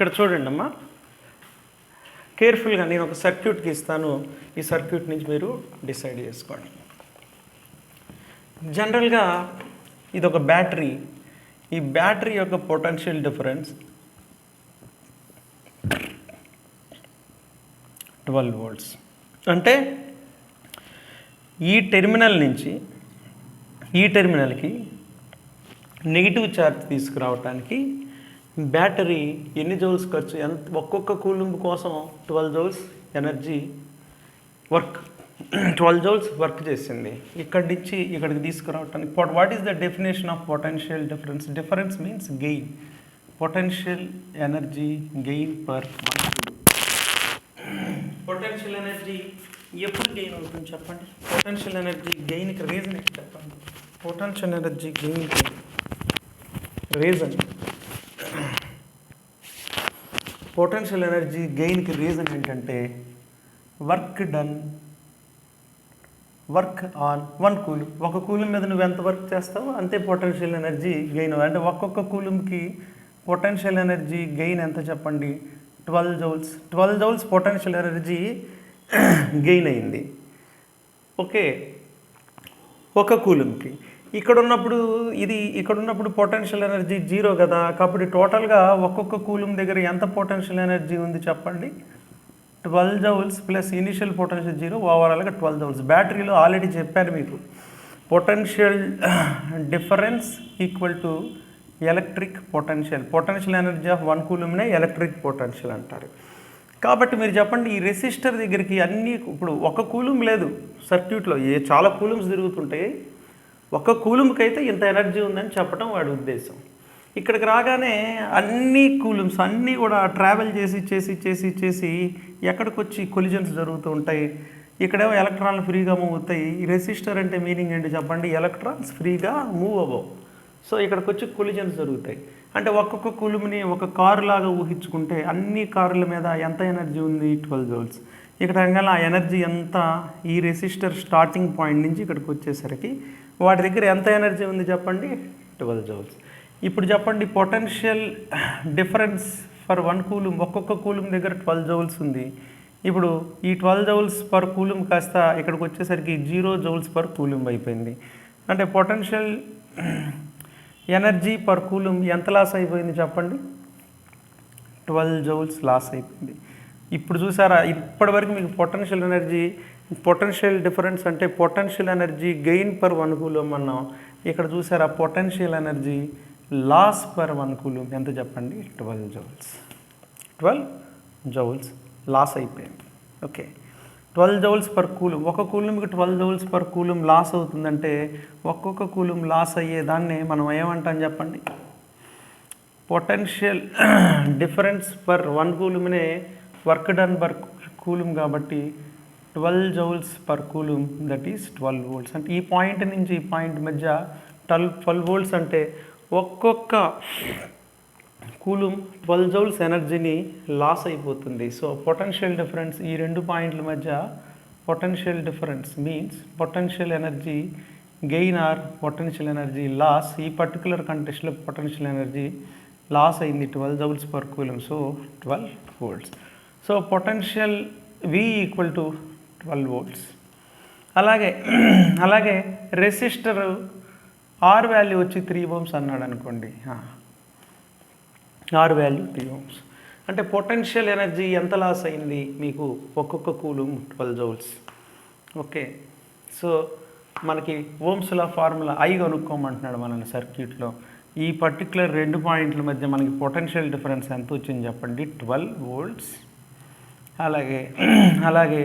ఇక్కడ చూడండి అమ్మా, కేర్ఫుల్గా నేను ఒక సర్క్యూట్ గీస్తాను. ఈ సర్క్యూట్ నుంచి మీరు డిసైడ్ చేసుకోండి. జనరల్గా ఇది ఒక బ్యాటరీ. ఈ బ్యాటరీ యొక్క పొటెన్షియల్ డిఫరెన్స్ 12 volts. అంటే ఈ టెర్మినల్ నుంచి ఈ టెర్మినల్కి నెగిటివ్ ఛార్జ్ తీసుకురావడానికి బ్యాటరీ ఎన్ని జౌల్స్ ఖర్చు, ఒక్కొక్క కూలుంబ్ కోసం 12 joules energy work 12 joules work చేసింది. ఇక్కడి నుంచి ఇక్కడికి తీసుకురావడానికి what is the definition of potential difference? Difference means gain. Potential energy gain per potential energy ఎప్పుడు గెయిన్ అవుతుంది చెప్పండి? పొటెన్షియల్ ఎనర్జీ గెయిన్కి రీజన్ ఏంటి చెప్పండి? పొటెన్షియల్ ఎనర్జీ గెయిన్కి రీజన్, పొటెన్షియల్ ఎనర్జీ గెయిన్కి రీజన్ ఏంటంటే వర్క్ ఆన్ 1 కూలుమ్. ఒక కూలుమ్ మీద నువ్వు ఎంత వర్క్ చేస్తావో అంతే పొటెన్షియల్ ఎనర్జీ గెయిన్. అంటే ఒక్కొక్క కూలుమ్కి పొటెన్షియల్ ఎనర్జీ గెయిన్ ఎంత చెప్పండి? 12 joules. 12 joules potential energy gain అయింది. ఓకే, ఒక కూలుమ్కి. ఇక్కడ ఉన్నప్పుడు పొటెన్షియల్ ఎనర్జీ 0 కదా. కాబట్టి టోటల్గా ఒక్కొక్క కూలుమ్ దగ్గర ఎంత పొటెన్షియల్ ఎనర్జీ ఉంది చెప్పండి? 12 joules ప్లస్ ఇనిషియల్ పొటెన్షియల్ 0, ఓవరాల్గా 12 joules. బ్యాటరీలో ఆల్రెడీ చెప్పాను మీకు, potential difference equal to electric potential. Potential energy of 1 కూలుమ్నే ఎలక్ట్రిక్ పొటెన్షియల్ అంటారు. కాబట్టి మీరు చెప్పండి, ఈ రెసిస్టర్ దగ్గరికి ఇప్పుడు ఒక కూలుమ్ లేదు సర్క్యూట్లో, చాలా కూలుమ్స్ తిరుగుతుంటాయి. ఒక కూలుమ్కి అయితే ఇంత ఎనర్జీ ఉందని చెప్పడం వాడి ఉద్దేశం. ఇక్కడికి రాగానే అన్ని కూలుమ్స్ అన్నీ కూడా ట్రావెల్ చేసి ఎక్కడికి వచ్చి కొలిజన్స్ జరుగుతూ ఉంటాయి. ఇక్కడేమో ఎలక్ట్రాన్లు ఫ్రీగా మూవ్ అవుతాయి. ఈ రెసిస్టర్ అంటే మీనింగ్ ఏంటి చెప్పండి? ఎలక్ట్రాన్స్ ఫ్రీగా మూవ్ అవ్వవు. సో ఇక్కడికి వచ్చి కొలిజన్స్ జరుగుతాయి. అంటే ఒక్కొక్క కూలుమ్ని ఒక కారు లాగా ఊహించుకుంటే అన్ని కార్ల మీద ఎంత ఎనర్జీ ఉంది? 12 joules. ఇక్కడ ఆ ఎనర్జీ ఎంత? ఈ రెసిస్టర్ స్టార్టింగ్ పాయింట్ నుంచి ఇక్కడికి వచ్చేసరికి వాటి దగ్గర ఎంత ఎనర్జీ ఉంది చెప్పండి? 12 joules. ఇప్పుడు చెప్పండి, పొటెన్షియల్ డిఫరెన్స్ ఫర్ 1 కూలుమ్, ఒక్కొక్క కూలుమ్ దగ్గర 12 joules ఉంది. ఇప్పుడు ఈ 12 joules పర్ కూలుమ్ కాస్త ఇక్కడికి వచ్చేసరికి 0 joules పర్ కూలుమ్ అయిపోయింది. అంటే పొటెన్షియల్ ఎనర్జీ పర్ కూలుమ్ ఎంత లాస్ అయిపోయింది చెప్పండి? 12 joules లాస్ అయిపోయింది. ఇప్పుడు చూసారా, ఇప్పటివరకు మీకు పొటెన్షియల్ డిఫరెన్స్ అంటే potential energy gain per 1 coulomb అన్నాం. ఇక్కడ చూసారా, potential energy loss per 1 coulomb ఎంత చెప్పండి? 12 joules. 12 joules లాస్ అయిపోయింది. Okay, 12 joules per coulomb. ఒక కూలుమ్కి 12 joules పర్ కూలుమ్ లాస్ అవుతుందంటే ఒక్కొక్క కూలుమ్ లాస్ అయ్యేదాన్ని మనం ఏమంటాం చెప్పండి? పొటెన్షియల్ డిఫరెన్స్ పర్ 1 కూలుమ్నే వర్క్ డన్ పర్ కూలుమ్. కాబట్టి 12 joules per coulomb, that is 12 volts. అంటే ఈ పాయింట్ నుంచి ఈ పాయింట్ మధ్య 12 volts అంటే ఒక్కొక్క కూలుమ్ 12 joules ఎనర్జీని లాస్ అయిపోతుంది. సో పొటెన్షియల్ డిఫరెన్స్ ఈ 2 పాయింట్ల మధ్య potential difference means potential energy gain or potential energy loss. ఈ పర్టికులర్ కంటెస్ట్లో పొటెన్షియల్ ఎనర్జీ లాస్ అయింది 12 joules per coulomb. So 12 volts. So potential V equal to 12 volts. అలాగే resistor R value వచ్చి 3 ohms అన్నాడు అనుకోండి. R వాల్యూ 3 ohms అంటే potential energy ఎంత loss అయింది మీకు? ఒక్కొక్క కూలుమ్ 12 joules. ఓకే, సో మనకి ఓమ్స్ల ఫార్ములా I కనుక్కోమంటున్నాడు మనల్ని సర్క్యూట్లో. ఈ పర్టికులర్ 2 పాయింట్ల మధ్య మనకి పొటెన్షియల్ డిఫరెన్స్ ఎంత వచ్చింది చెప్పండి? 12 volts. అలాగే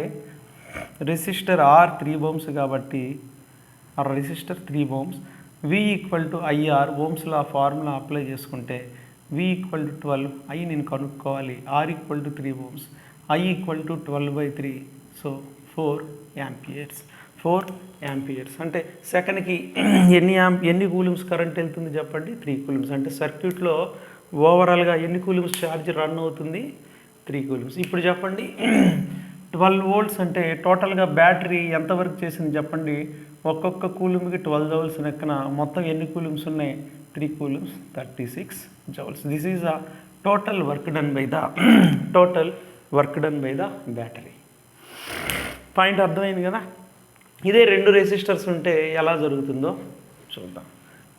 రెసిస్టర్ R 3 ohms కాబట్టి resistor 3 ohms. V equal to IR, Ohm's law formula apply చేసుకుంటే V ఈక్వల్ టు 12, I నేను కనుక్కోవాలి. R equal to 3 ohms, I equal to 12/3. So 4 amperes. 4 amperes అంటే సెకండ్కి ఎన్ని కూలుమ్స్ కరెంట్ వెళ్తుంది చెప్పండి? 3 coulombs. అంటే సర్క్యూట్లో ఓవరాల్గా ఎన్ని కూలుమ్స్ ఛార్జ్ రన్ అవుతుంది? 3 coulombs. ఇప్పుడు చెప్పండి, 12 volts అంటే టోటల్గా బ్యాటరీ ఎంత వర్క్ చేసింది చెప్పండి? ఒక్కొక్క కూలుమ్కి 12 joules లెక్కన మొత్తం ఎన్ని కూలుమ్స్ ఉన్నాయి? 3 coulombs, 36 joules. This is a total work done by the total work done by the battery. Point అర్థమైంది కదా. ఇదే 2 రెసిస్టర్స్ ఉంటే ఎలా జరుగుతుందో చూద్దాం.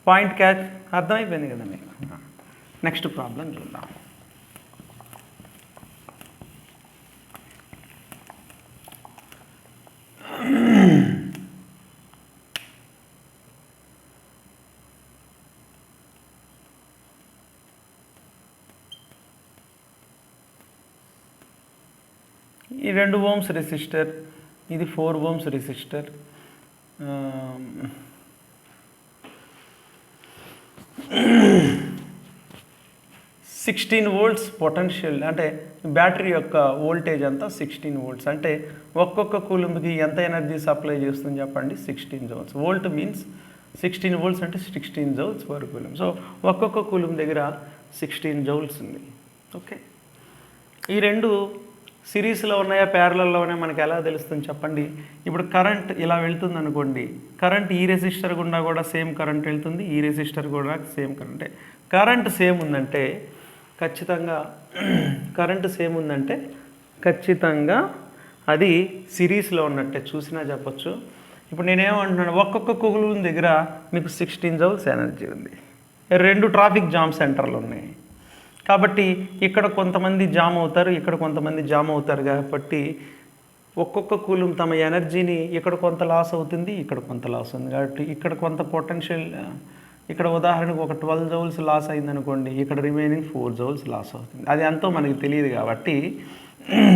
పాయింట్ క్యాచ్ అర్థమైపోయింది కదా మీకు. నెక్స్ట్ ప్రాబ్లం చూద్దాం. ఈ 2 ఓమ్స్ రెసిస్టర్, ఇది 4 ఓమ్స్ రెసిస్టర్. 16 వోల్ట్స్ పొటెన్షియల్, అంటే బ్యాటరీ యొక్క వోల్టేజ్ అంతా 16 వోల్ట్స్. అంటే ఒక్కొక్క కూలంకి ఎంత ఎనర్జీ సప్లై చేస్తుంది చెప్పండి? 16 జౌల్స్. వోల్ట్ మీన్స్ 16 వోల్ట్స్ అంటే 16 జౌల్స్ పర్ కూలం. సో ఒక్కొక్క కూలం దగ్గర 16 జౌల్స్ ఉంది. ఓకే, ఈ 2 సిరీస్లో ఉన్నాయా ప్యారలల్లో ఉన్నాయా మనకి ఎలా తెలుస్తుంది చెప్పండి? ఇప్పుడు కరెంట్ ఇలా వెళ్తుంది అనుకోండి, కరెంట్ ఈ రెసిస్టర్ గుండా కూడా సేమ్ కరెంట్ వెళ్తుంది, ఈ రెసిస్టర్ కూడా సేమ్ కరెంటే. కరెంట్ సేమ్ ఉందంటే ఖచ్చితంగా అది సిరీస్లో ఉన్నట్టే, చూసినా చెప్పచ్చు. ఇప్పుడు నేనేమంటున్నాను, ఒక్కొక్క కూలం దగ్గర మీకు 16 జౌల్స్ ఎనర్జీ ఉంది. 2 ట్రాఫిక్ జామ్ సెంటర్లు ఉన్నాయి కాబట్టి ఇక్కడ కొంతమంది జామ్ అవుతారు, ఇక్కడ కొంతమంది జామ్ అవుతారు. కాబట్టి ఒక్కొక్క కూలం తమ ఎనర్జీని ఇక్కడ కొంత లాస్ అవుతుంది, ఇక్కడ కొంత లాస్ ఉంది. కాబట్టి ఇక్కడ కొంత పొటెన్షియల్, ఇక్కడ ఉదాహరణకు ఒక 12 జౌల్స్ లాస్ అయిందనుకోండి, ఇక్కడ రిమైనింగ్ 4 జౌల్స్ లాస్ అవుతుంది. అది ఎంతో మనకి తెలియదు కాబట్టి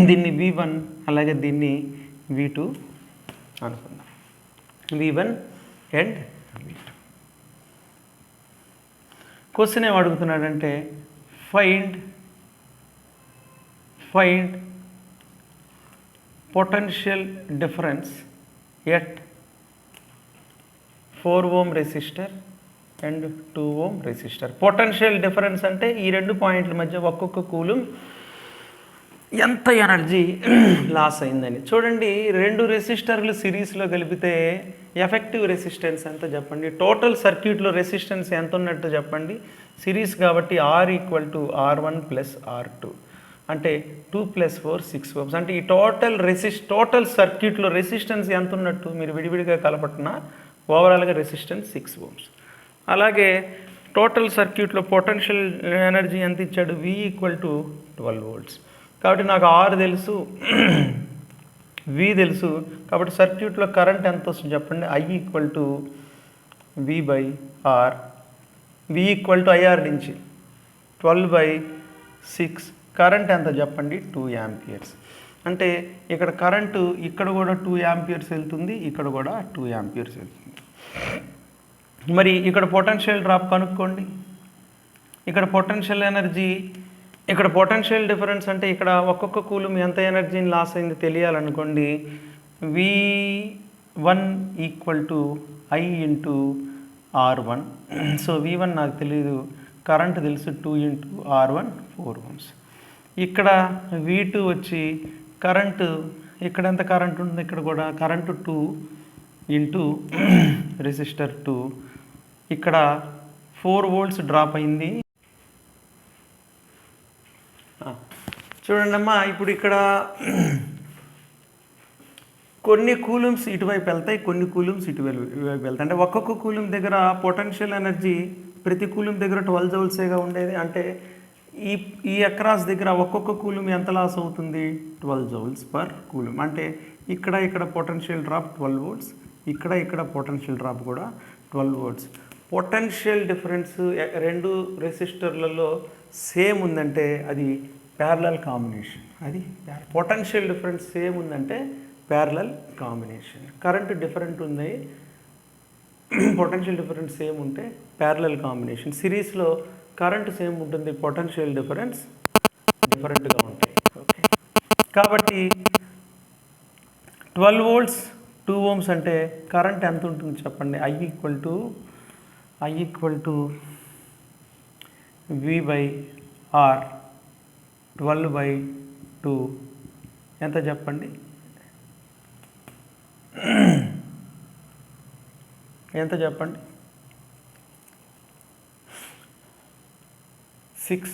దీన్ని V1 అలాగే దీన్ని V2 అనుకుందాం. V1 and V2. క్వశ్చన్ ఏం అడుగుతున్నాడంటే find potential difference at 4 ohm resistor and 2 ohm resistor. Potential difference అంటే ఈ 2 పాయింట్ల మధ్య ఒక్కొక్క కూలం ఎంత ఎనర్జీ లాస్ అయిందని. చూడండి, 2 రెసిస్టర్లు సిరీస్లో కలిపితే ఎఫెక్టివ్ రెసిస్టెన్స్ ఎంత చెప్పండి? టోటల్ సర్క్యూట్లో రెసిస్టెన్స్ ఎంత ఉన్నట్టు చెప్పండి? సిరీస్ కాబట్టి R = R1 + R2 అంటే 2 + 4 6 ఓమ్స్. అంటే ఈ టోటల్ సర్క్యూట్లో రెసిస్టెన్స్ ఎంత ఉన్నట్టు? మీరు విడివిడిగా కలపట్టినా ఓవరాల్గా రెసిస్టెన్స్ 6 ఓమ్స్. అలాగే టోటల్ సర్క్యూట్లో పొటెన్షియల్ ఎనర్జీ ఎంత ఇచ్చాడు? V = 12 volts. కాబట్టి నాకు R తెలుసు, V తెలుసు. కాబట్టి సర్క్యూట్లో కరెంట్ ఎంత వస్తుంది చెప్పండి? I = V/R. V = IR నుంచి 12/6. కరెంట్ ఎంత చెప్పండి? 2 యాంపియర్స్. అంటే ఇక్కడ కరెంటు ఇక్కడ కూడా 2 యాంపియర్స్ వెళ్తుంది, ఇక్కడ కూడా 2 యాంపియర్స్ వెళ్తుంది. మరి ఇక్కడ పొటెన్షియల్ డ్రాప్ కనుక్కోండి. ఇక్కడ పొటెన్షియల్ ఎనర్జీ, ఇక్కడ పొటెన్షియల్ డిఫరెన్స్ అంటే ఇక్కడ ఒక్కొక్క కూలం ఎంత ఎనర్జీని లాస్ అయింది తెలియాలనుకోండి. V1 = I × R1. So V1 నాకు తెలియదు, కరెంట్ తెలుసు 2 × R1 4 ఓమ్స్. ఇక్కడ V2 వచ్చి కరెంటు, ఇక్కడ ఎంత కరెంట్ ఉంటుంది? ఇక్కడ కూడా కరెంటు 2 × రెసిస్టర్ 2. ఇక్కడ 4 వోల్ట్స్ డ్రాప్ అయింది. చూడండి అమ్మా, ఇప్పుడు ఇక్కడ కొన్ని కూలమ్స్ ఇటువైపు వెళ్తాయి, కొన్ని కూలమ్స్ ఇటువైపు వెళ్తాయి. అంటే ఒక్కొక్క కూలం దగ్గర పొటెన్షియల్ ఎనర్జీ ప్రతి కూలం దగ్గర 12 జౌల్సేగా ఉండేది. అంటే ఈ అక్రాస్ దగ్గర ఒక్కొక్క కూలం ఎంత లాస్ అవుతుంది? 12 జౌల్స్ పర్ కూలం. అంటే ఇక్కడ పొటెన్షియల్ డ్రాప్ 12 వోల్ట్స్, ఇక్కడ పొటెన్షియల్ డ్రాప్ కూడా 12 వోల్ట్స్. పొటెన్షియల్ డిఫరెన్స్ 2 రెసిస్టర్లలో సేమ్ ఉందంటే అది ప్యారలల్ కాంబినేషన్. అది పొటెన్షియల్ డిఫరెన్స్ సేమ్ ఉందంటే ప్యారలల్ కాంబినేషన్. కరెంట్ డిఫరెంట్ ఉంది, పొటెన్షియల్ డిఫరెన్స్ సేమ్ ఉంటే ప్యారలల్ కాంబినేషన్. సిరీస్లో కరెంట్ సేమ్ ఉంటుంది, పొటెన్షియల్ డిఫరెన్స్ డిఫరెంట్గా ఉంటాయి. ఓకే, కాబట్టి 12 వోల్ట్స్ 2 ఓమ్స్ అంటే కరెంట్ ఎంత ఉంటుంది చెప్పండి? I = V/R 12/2 ఎంత చెప్పండి? ఎంత చెప్పండి? 6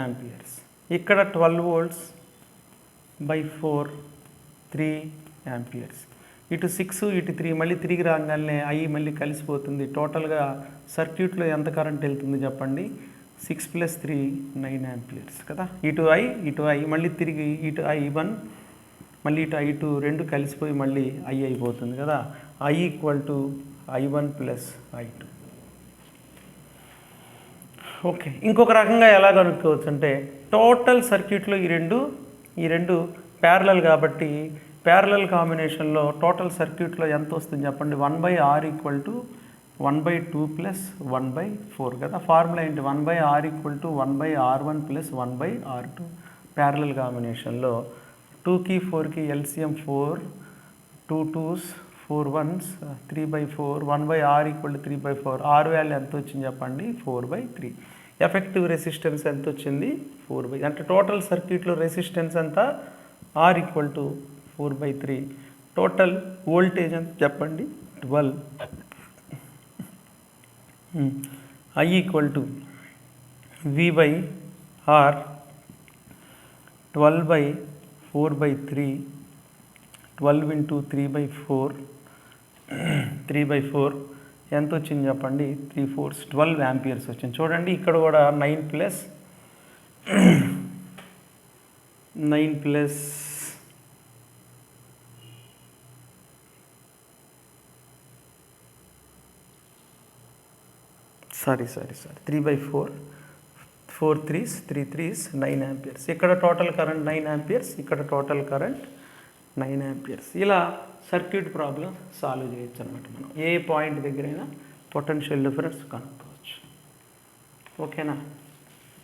యాంపియర్స్. ఇక్కడ 12 volts బై 4 3 యాంపియర్స్. ఇటు 6 ఇటు 3 మళ్ళీ తిరిగి రాగానే ఐ మళ్ళీ కలిసిపోతుంది. టోటల్గా సర్క్యూట్లో ఎంత కరెంట్ వెళ్తుంది చెప్పండి? 6 + 3 9 యాంపియర్స్ కదా. ఇటు ఐ మళ్ళీ తిరిగి ఇటు I1 మళ్ళీ ఇటు I2 రెండు కలిసిపోయి మళ్ళీ ఐ అయిపోతుంది కదా. I = I1 + I2. ఓకే, ఇంకొక రకంగా ఎలా కనుక్కోవచ్చు అంటే టోటల్ సర్క్యూట్లో ఈ రెండు ప్యారలల్ కాబట్టి ప్యారలల్ కాంబినేషన్లో టోటల్ సర్క్యూట్లో ఎంత వస్తుంది చెప్పండి? 1/R = 1/2 + 1/4 కదా. ఫార్ములా ఏంటి? 1/R = 1/R1 + 1/R2. ప్యారలల్ కాంబినేషన్లో 2కి 4కి LCM 4, 2 2s 4 1s 3/4, 1/R = 3/4. R value ఎంత వచ్చింది చెప్పండి? 4/3. ఎఫెక్టివ్ రెసిస్టెన్స్ ఎంత వచ్చింది? 4/3. అంటే టోటల్ సర్క్యూట్లో రెసిస్టెన్స్ ఎంత? R = 4/3. టోటల్ వోల్టేజ్ ఎంత చెప్పండి? 12. I = V/R 12/4/3. 12 × 3/4 ఎంత వచ్చింది చెప్పండి? 3/4 12 యాంపియర్స్ వచ్చింది. చూడండి ఇక్కడ కూడా 9 plus sorry 3/4 4 3s 3 3s 9 amperes. ఇక్కడ టోటల్ కరెంట్ 9 యాంపియర్స్, ఇక్కడ టోటల్ కరెంట్ 9 యాంపియర్స్. ఇలా సర్క్యూట్ ప్రాబ్లం సాల్వ్ చేయొచ్చు అనమాట. మనం ఏ పాయింట్ దగ్గరైనా పొటెన్షియల్ డిఫరెన్స్ కనుక్కోవచ్చు. ఓకేనా?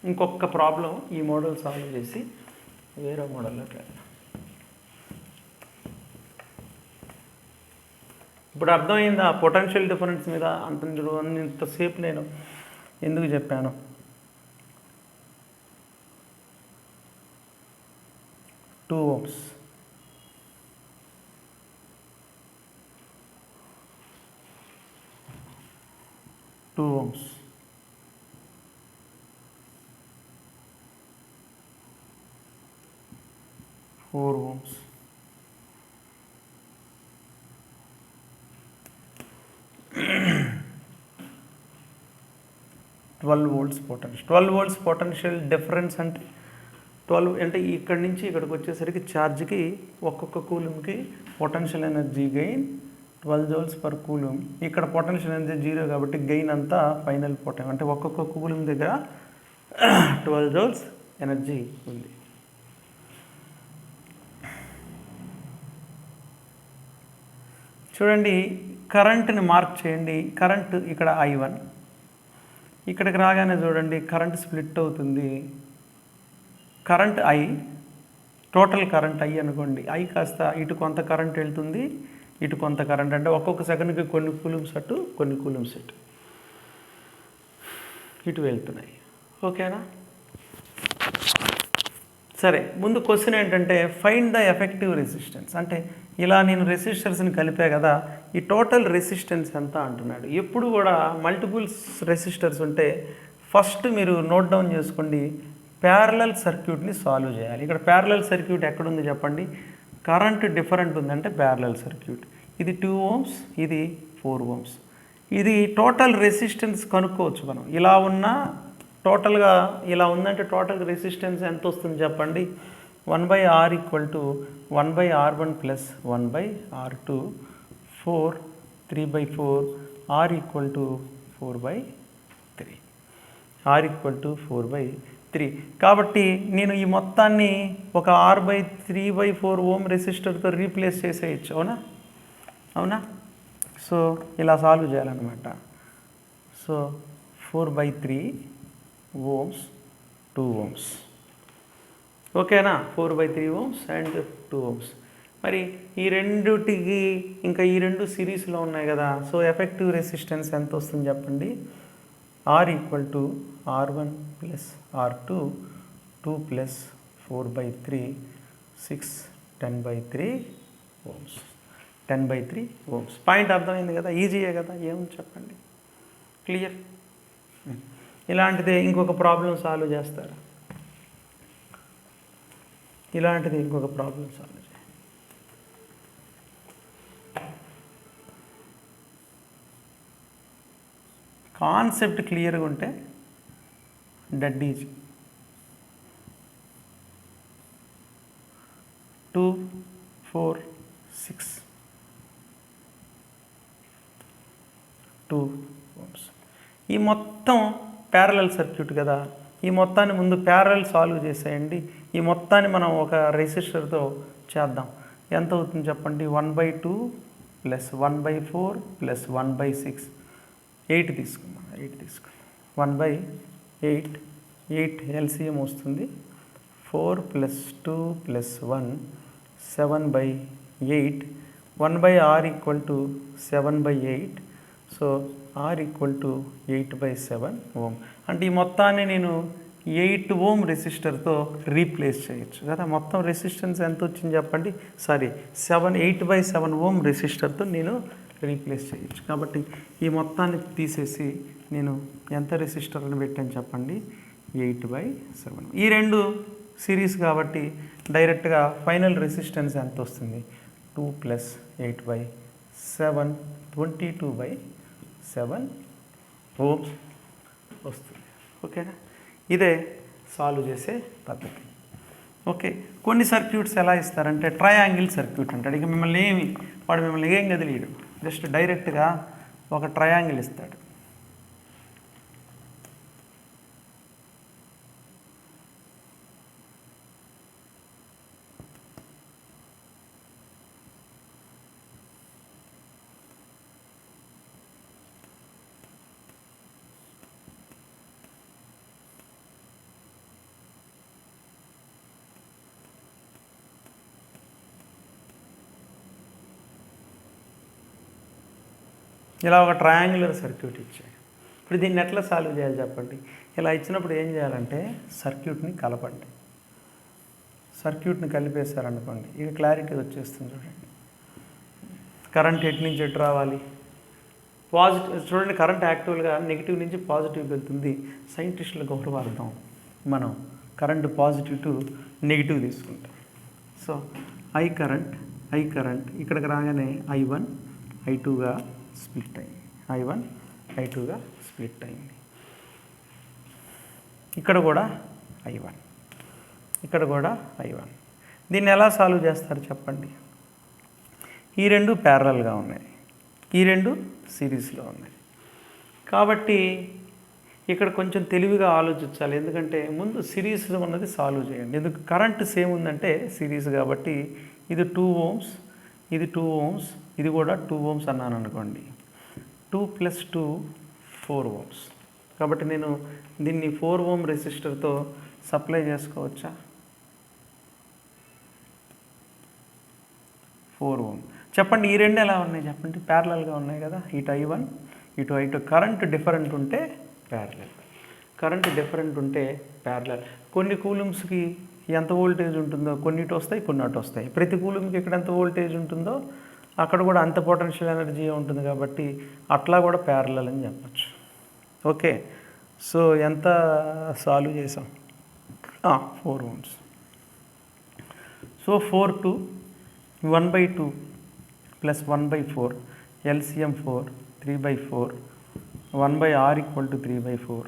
ఇంకొక ప్రాబ్లం ఈ మోడల్ సాల్వ్ చేసి వేరే మోడల్లోకి వెళ్దాం. ఇప్పుడు అర్థమైందా పొటెన్షియల్ డిఫరెన్స్ మీద అంతసేపు నేను ఎందుకు చెప్పాను? 2 ohms 2 ohms 4 ohms 12 volts potential. 12 volts potential difference అంటే 12 అంటే ఇక్కడి నుంచి ఇక్కడికి వచ్చేసరికి ఛార్జ్కి ఒక్కొక్క కూలంకి potential energy gain 12 joules per coulomb. ఇక్కడ పొటెన్షియల్ ఎనర్జీ 0 కాబట్టి గెయిన్ అంతా ఫైనల్ పొటెన్ అంటే ఒక్కొక్క కూలం దగ్గర 12 joules ఎనర్జీ ఉంది. చూడండి కరెంట్ని మార్క్ చేయండి. కరెంట్ ఇక్కడ I1, ఇక్కడికి రాగానే చూడండి కరెంట్ స్ప్లిట్ అవుతుంది. Current I, total current I అనుకోండి. I కాస్త ఇటు కొంత కరెంట్ వెళ్తుంది, ఇటు కొంత కరెంట్, అంటే ఒక్కొక్క సెకండ్కి కొన్ని కూలమ్స్ అటు కొన్ని కూలమ్స్ ఇటు వెళ్తున్నాయి. ఓకేనా? సరే, ముందు క్వశ్చన్ ఏంటంటే ఫైండ్ ద ఎఫెక్టివ్ రెసిస్టెన్స్. అంటే ఇలా నేను రెసిస్టర్స్ని కలిపా కదా, ఈ టోటల్ రెసిస్టెన్స్ ఎంత అంటున్నాడు. ఎప్పుడు కూడా మల్టిపుల్స్ రెసిస్టర్స్ ఉంటే ఫస్ట్ మీరు నోట్ డౌన్ చేసుకోండి, ప్యారలల్ సర్క్యూట్ని సాల్వ్ చేయాలి. ఇక్కడ ప్యారలల్ సర్క్యూట్ ఎక్కడుంది చెప్పండి? కరెంట్ డిఫరెంట్ ఉందంటే ప్యారలల్ సర్క్యూట్. ఇది 2 ohms, ఇది 4 ohms. ఇది టోటల్ రెసిస్టెన్స్ కనుక్కోవచ్చు మనం. ఇలా ఉన్న టోటల్గా ఇలా ఉందంటే టోటల్ రెసిస్టెన్స్ ఎంత వస్తుంది చెప్పండి? 1/R = 1/R1 + 1/R2 4 3/4 R = 4/3. R = 4/3. కాబట్టి నేను ఈ మొత్తాన్ని ఒక R/3/4 ఓం రెసిస్టర్తో రీప్లేస్ చేసేయచ్చు. అవునా? సో ఇలా సాల్వ్ చేయాలన్నమాట. So 4/3 ohms 2 ohms. ఓకేనా? 4/3 ohms అండ్ 2 ohms. మరి ఈ రెండుటికి ఇంకా ఈ రెండు సిరీస్లో ఉన్నాయి కదా, సో ఎఫెక్టివ్ రెసిస్టెన్స్ ఎంత వస్తుంది చెప్పండి? R = R1 + R2 2 + 4/3 6 10/3 ohms. 10/3 ohms. Point అర్థమైంది కదా, ఈజీయే కదా, ఏముంది చెప్పండి, క్లియర్. ఇలాంటిదే ఇంకొక ప్రాబ్లం సాల్వ్ చేస్తారా? ఇలాంటిది ఇంకొక ప్రాబ్లం సాల్వ్ చేయాలి. కాన్సెప్ట్ క్లియర్గా ఉంటే డెడ్ ఈజీ. 2, 4, 6, 2 ohms. ఈ మొత్తం ప్యారలల్ సర్క్యూట్ కదా, ఈ మొత్తాన్ని ముందు ప్యారలల్ సాల్వ్ చేసేయండి. ఈ మొత్తాన్ని మనం ఒక రెసిస్టర్తో చేద్దాం. ఎంత అవుతుంది చెప్పండి? 1/2 + 1/4 + 1/6, 8 తీసుకుందాం. 1/8, 8 ఎల్సిఎం వస్తుంది. 4 + 2 + 1, 7/8. 1/R = 7/8. సో R = 8/7 ఓం. అంటే ఈ మొత్తాన్ని నేను 8 ఓం రెసిస్టర్తో రీప్లేస్ చేయొచ్చు కదా. మొత్తం రెసిస్టెన్స్ ఎంత వచ్చింది చెప్పండి? సారీ, 8/7 ఓం రెసిస్టర్తో నేను రీప్లేస్ చేయొచ్చు. కాబట్టి ఈ మొత్తాన్ని తీసేసి నేను ఎంత రెసిస్టర్ని పెట్టాను చెప్పండి? 8/7. ఈ రెండు సిరీస్ కాబట్టి డైరెక్ట్గా ఫైనల్ రెసిస్టెన్స్ ఎంత వస్తుంది? 2 + 8/7, 22/7 ఓమ్స్ వస్తుంది. ఓకేనా? ఇదే సాల్వ్ చేసే పద్ధతి. ఓకే, కొన్ని సర్క్యూట్స్ ఎలా ఇస్తారంటే ట్రయాంగిల్ సర్క్యూట్ అంటాడు. ఇక మిమ్మల్ని ఏం కదిలీడు, జస్ట్ డైరెక్ట్గా ఒక ట్రయాంగిల్ ఇస్తాడు. ఇలా ఒక ట్రయాంగులర్ సర్క్యూట్ ఇచ్చాయి. ఇప్పుడు దీన్ని ఎట్లా సాల్వ్ చేయాలి చెప్పండి? ఇలా ఇచ్చినప్పుడు ఏం చేయాలంటే సర్క్యూట్ని కలపండి. సర్క్యూట్ని కలిపేశారనుకోండి, ఇక క్లారిటీ వచ్చేస్తుంది. చూడండి, కరెంట్ ఎటు నుంచి ఎటు రావాలి? పాజిటివ్. చూడండి, కరెంట్ యాక్చువల్గా నెగిటివ్ నుంచి పాజిటివ్కి వెళ్తుంది. సైంటిస్టుల గౌరవార్థం మనం కరెంట్ పాజిటివ్ టు నెగిటివ్ తీసుకుంటాం. సో ఐ కరెంట్ ఇక్కడికి రాగానే I1, I2గా స్ప్లిట్ అయింది. I1, I2గా స్ప్లిట్ అయింది. ఇక్కడ కూడా I1, ఇక్కడ కూడా I1. దీన్ని ఎలా సాల్వ్ చేస్తారు చెప్పండి? ఈ రెండు ప్యారలల్గా ఉన్నాయి, ఈ రెండు సిరీస్లో ఉన్నాయి. కాబట్టి ఇక్కడ కొంచెం తెలివిగా ఆలోచించాలి. ఎందుకంటే ముందు సిరీస్లో ఉన్నది సాల్వ్ చేయండి. ఎందుకు? కరెంట్ సేమ్ ఉందంటే సిరీస్ కాబట్టి ఇది 2 ohms, ఇది 2 ohms, ఇది కూడా 2 ohms అన్నాను అనుకోండి. 2 + 2 4 ohms. కాబట్టి నేను దీన్ని 4 ohm రెసిస్టర్తో సప్లై చేసుకోవచ్చా? 4 ohm. చెప్పండి, ఈ రెండు ఎలా ఉన్నాయి చెప్పండి? ప్యారలల్గా ఉన్నాయి కదా. ఇటు I1, ఇటు I2. కరెంట్ డిఫరెంట్ ఉంటే ప్యారలల్, కరెంట్ డిఫరెంట్ ఉంటే ప్యారలల్. కొన్ని కూలమ్స్కి ఎంత వోల్టేజ్ ఉంటుందో కొన్ని ఇటు వస్తాయి, కొన్ని అటు వస్తాయి. ప్రతి కూలమ్కి ఇక్కడ ఎంత వోల్టేజ్ ఉంటుందో అక్కడ కూడా అంత పొటెన్షియల్ ఎనర్జీ ఉంటుంది. కాబట్టి అట్లా కూడా ప్యారలల్ అని చెప్పచ్చు. ఓకే, సో ఎంత సాల్వ్ చేసాం? 4 ohms. So 4 to 1/2 + 1/4, LCM 4, 3/4, 1/R = 3/4,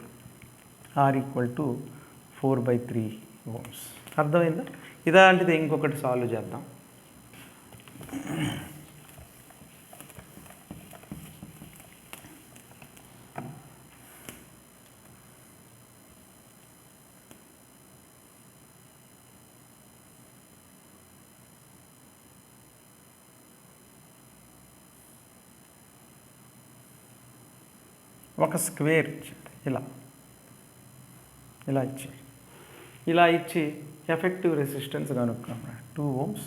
R = 4/3 ohms. అర్థమైందా? ఇలాంటిది ఇంకొకటి సాల్వ్ చేద్దాం. ఒక స్క్వేర్ ఇచ్చాడు, ఇలా ఇచ్చి ఎఫెక్టివ్ రెసిస్టెన్స్ కనుక్కోమన్నాడు. 2 ohms,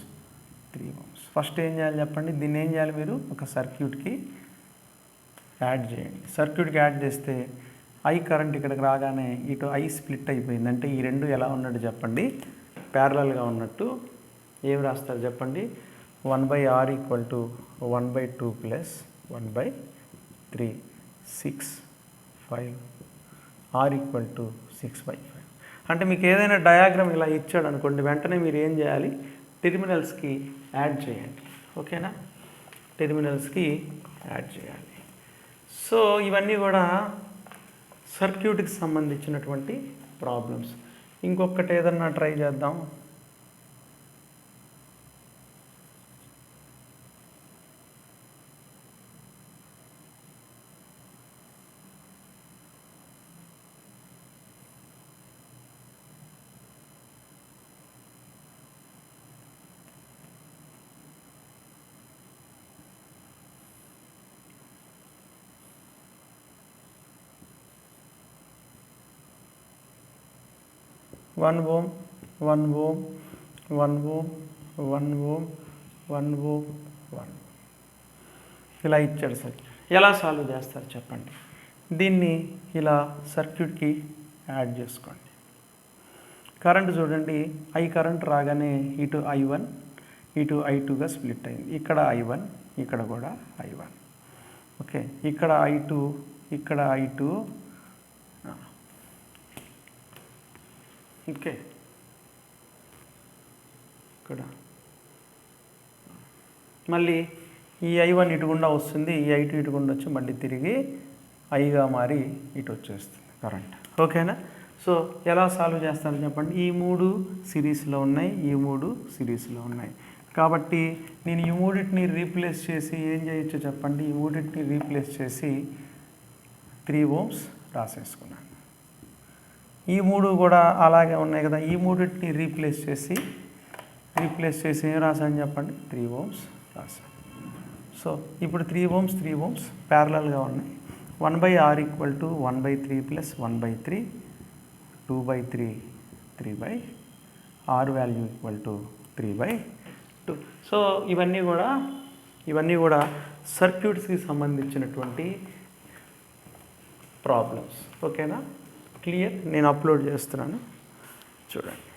3 ohms. ఫస్ట్ ఏం చేయాలి చెప్పండి? దీన్ని ఏం చేయాలి? మీరు ఒక సర్క్యూట్కి యాడ్ చేయండి. సర్క్యూట్కి యాడ్ చేస్తే I కరెంట్ ఇక్కడికి రాగానే ఇటు I స్ప్లిట్ అయిపోయింది. అంటే ఈ రెండు ఎలా ఉన్నట్టు చెప్పండి? ప్యారలల్గా ఉన్నట్టు. ఏం రాస్తారు చెప్పండి? 1/R = 1/2 + 1/3, 6, 5. R = 6/5. అంటే మీకు ఏదైనా డయాగ్రామ్ ఇలా ఇచ్చాడు అనుకోండి, వెంటనే మీరు ఏం చేయాలి, టెర్మినల్స్కి యాడ్ చేయండి. ఓకేనా, టెర్మినల్స్కి యాడ్ చేయాలి. సో ఇవన్నీ కూడా సర్క్యూట్కి సంబంధించినటువంటి ప్రాబ్లమ్స్. ఇంకొకటి ఏదన్నా ట్రై చేద్దాం. One ohm 1 ohm 1 ohm 1 ohm 1 ohm 1 ఇలా ఇచ్చాడు సార్. ఎలా సాల్వ్ చేస్తారు చెప్పండి. దీన్ని ఇలా సర్క్యూట్కి యాడ్ చేసుకోండి. కరెంట్ చూడండి, I కరెంట్ రాగానే ఇటు I1 ఇటు I2గా స్ప్లిట్ అయింది. ఇక్కడ I1 ఇక్కడ కూడా I1. ఓకే, ఇక్కడ I2 ఇక్కడ I2. ఓకే, ఇక్కడ మళ్ళీ ఈ I1 ఇటు గుండా వస్తుంది, ఈ I2 ఇటు గుండా వచ్చి మళ్ళీ తిరిగి Iగా మారి ఇటు వచ్చేస్తుంది కరెంట్. ఓకేనా. సో ఎలా సాల్వ్ చేస్తారని చెప్పండి. ఈ 3 సిరీస్లో ఉన్నాయి, ఈ 3 సిరీస్లో ఉన్నాయి. కాబట్టి నేను ఈ మూడింటిని రీప్లేస్ చేసి ఏం చేయొచ్చో చెప్పండి. ఈ మూడింటిని రీప్లేస్ చేసి 3 ohms రాసేసుకున్నాను. ఈ 3 కూడా అలాగే ఉన్నాయి కదా, ఈ మూడింటిని రీప్లేస్ చేసి ఏం రాసాను చెప్పండి, 3 ohms రాసాను. సో ఇప్పుడు 3 ohms ప్యారలల్గా ఉన్నాయి. 1/R = 1/3 + 1/3 2/3 3/R value = 3/2. సో ఇవన్నీ కూడా సర్క్యూట్స్కి సంబంధించినటువంటి ప్రాబ్లమ్స్. ఓకేనా, క్లియర్. నేను అప్లోడ్ చేస్తున్నాను, చూడండి.